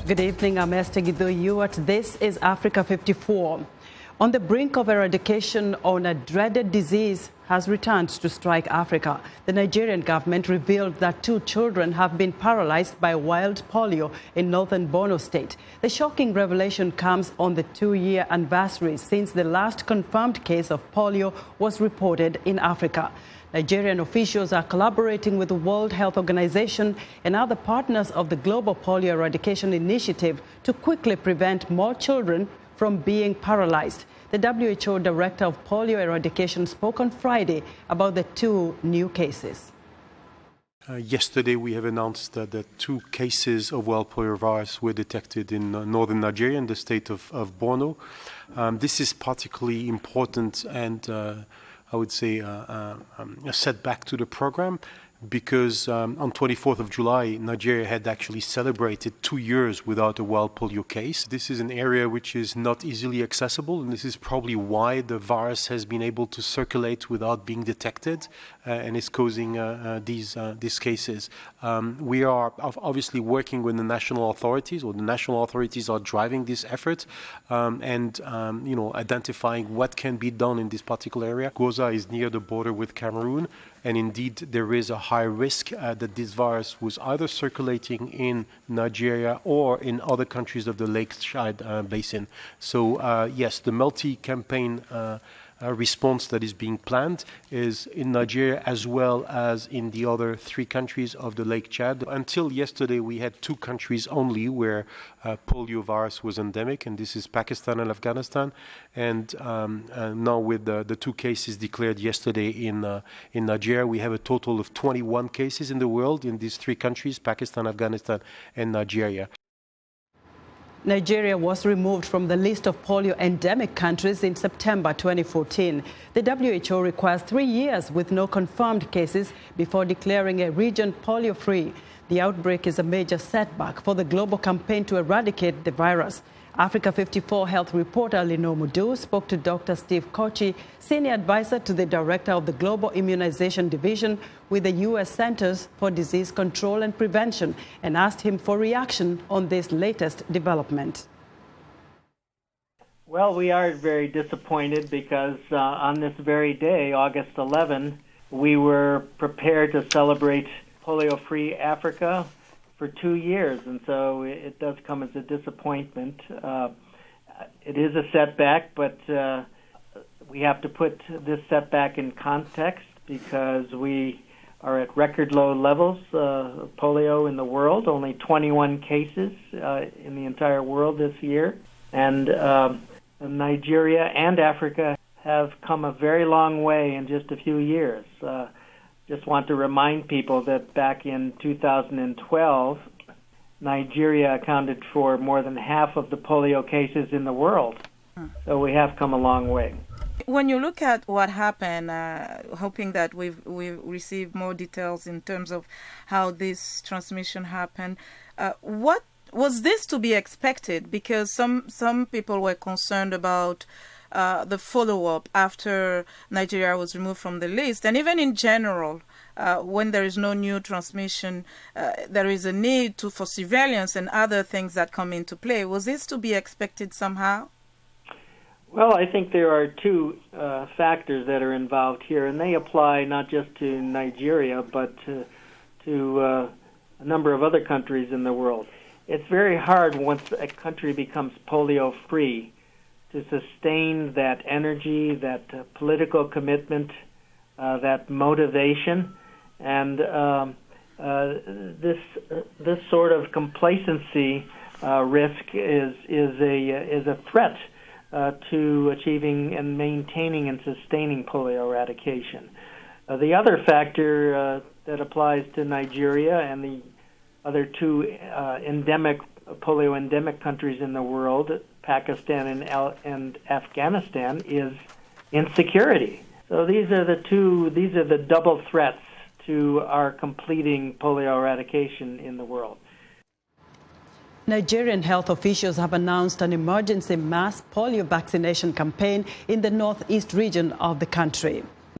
Good evening, I'm Esther Gido. This is Africa 54. On the brink of eradication on a dreaded disease has returned to strike Africa. The Nigerian government revealed that 2 children have been paralyzed by wild polio in northern Borno State. The shocking revelation comes on the 2-year anniversary since the last confirmed case of polio was reported in Africa. Nigerian officials are collaborating with the World Health Organization and other partners of the Global Polio Eradication Initiative to quickly prevent more children from being paralyzed. The WHO Director of Polio Eradication spoke on Friday about the 2 new cases. Yesterday, we have announced that 2 cases of wild polio virus were detected in northern Nigeria, in the state of Borno. This is particularly important and I would say a setback to the program, because on 24th of July, Nigeria had actually celebrated 2 years without a wild polio case. This is an area which is not easily accessible, and this is probably why the virus has been able to circulate without being detected and is causing these cases. We are obviously working with the national authorities, or the national authorities are driving this effort and identifying what can be done in this particular area. Goza is near the border with Cameroon, and indeed there is a high risk that this virus was either circulating in Nigeria or in other countries of the Lake Chad basin. So yes, the multi-campaign response that is being planned is in Nigeria as well as in the other 3 countries of the Lake Chad. Until yesterday, we had 2 countries only where polio virus was endemic, and this is Pakistan and Afghanistan. And now with the 2 cases declared yesterday in Nigeria, we have a total of 21 cases in the world in these 3 countries, Pakistan, Afghanistan, and Nigeria. Nigeria was removed from the list of polio endemic countries in September 2014. The WHO requires 3 years with no confirmed cases before declaring a region polio-free. The outbreak is a major setback for the global campaign to eradicate the virus. Africa 54 health reporter Linord Moudou spoke to Dr. Steve Cochi, senior advisor to the director of the Global Immunization Division with the U.S. Centers for Disease Control and Prevention, and asked him for reaction on this latest development. Well, we are very disappointed because on this very day, August 11, we were prepared to celebrate polio-free Africa for 2 years, and so it does come as a disappointment. It is a setback, but we have to put this setback in context because we are at record low levels of polio in the world, only 21 cases in the entire world this year. And Nigeria and Africa have come a very long way in just a few years. Just want to remind people that back in 2012, Nigeria accounted for more than half of the polio cases in the world. So we have come a long way. When you look at what happened, hoping that we've received more details in terms of how this transmission happened, what was this to be expected? Because some people were concerned about the follow-up after Nigeria was removed from the list. And even in general, when there is no new transmission, there is a need for surveillance and other things that come into play. Was this to be expected somehow? Well, I think there are 2 factors that are involved here, and they apply not just to Nigeria, but to a number of other countries in the world. It's very hard once a country becomes polio-free to sustain that energy, that political commitment, that motivation, and this sort of complacency risk is a threat to achieving and maintaining and sustaining polio eradication. The other factor that applies to Nigeria and the other 2 polio endemic countries in the world, Pakistan and Afghanistan, is insecurity. So these are the double threats to our completing polio eradication in the world. Nigerian health officials have announced an emergency mass polio vaccination campaign in the northeast region of the country.